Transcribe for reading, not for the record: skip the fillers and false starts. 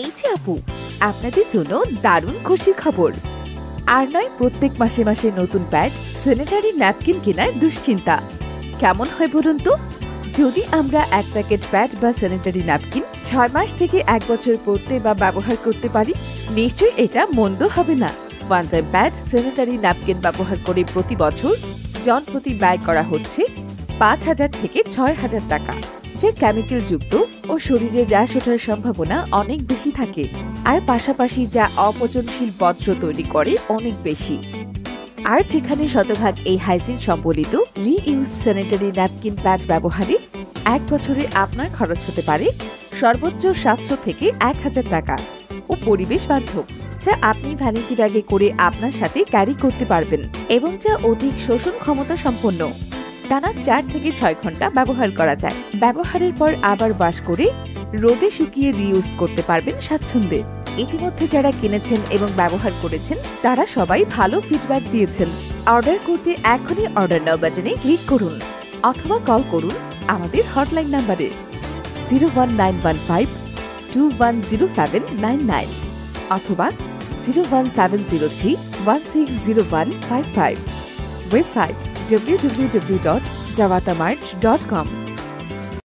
এই যে আপু, আপনাদের জন্য দারুণ খুশির খবর। আর নয় প্রত্যেক মাসে মাসে নতুন প্যাড, স্যানিটারি ন্যাপকিন কেনার দুশ্চিন্তা। কেমন হয় বলুন তো? যদি আমরা এক প্যাকেট প্যাড বা স্যানিটারি ন্যাপকিন 6 মাস থেকে 1 বছর পরতে বা ব্যবহার করতে পারি, নিশ্চয়ই এটা মন্দ হবে না। One time pad, sanitary napkin ব্যবহার করে প্রতি বছর জনপ্রতি ব্যয় করা হচ্ছে 5,000 থেকে 6,000 টাকা, যে কেমিক্যাল যুক্ত ও শরীরে র্যাশ ওঠার সম্ভাবনা অনেক বেশি থাকে, আর পাশাপাশি যা অপচনশীল বর্জ্য তৈরি করে অনেক বেশি। আর যেখানে শতভাগ এই হাইজিন সম্বলিত রিইউজ স্যানিটারি ন্যাপকিন প্যাড ব্যবহারে 1 বছরে আপনার খরচ হতে পারে সর্বোচ্চ 700 থেকে 1,000 টাকা ও পরিবেশ বান্ধব, যা আপনি ভ্যানিটি ব্যাগে করে আপনার সাথে ক্যারি করতে পারবেন এবং যা অধিক শোষণ ক্ষমতা সম্পন্ন। টানা 4 থেকে 6 ঘন্টা ব্যবহার করা যায়। ব্যবহারের পর আবার ওয়াশ করে রোদে শুকিয়ে রিইউজ করতে পারবেন স্বাচ্ছন্দ্যে। ইতিমধ্যে যারা কিনেছেন এবং ব্যবহার করেছেন তারা সবাই ভালো ফিডব্যাক দিয়েছেন। অর্ডার করতে এখনই অর্ডার নাও বাটনে ক্লিক করুন অথবা কল করুন আমাদের হটলাইন নাম্বারে 01915 210799 অথবা 01703 160155। Website www.javatamart.com।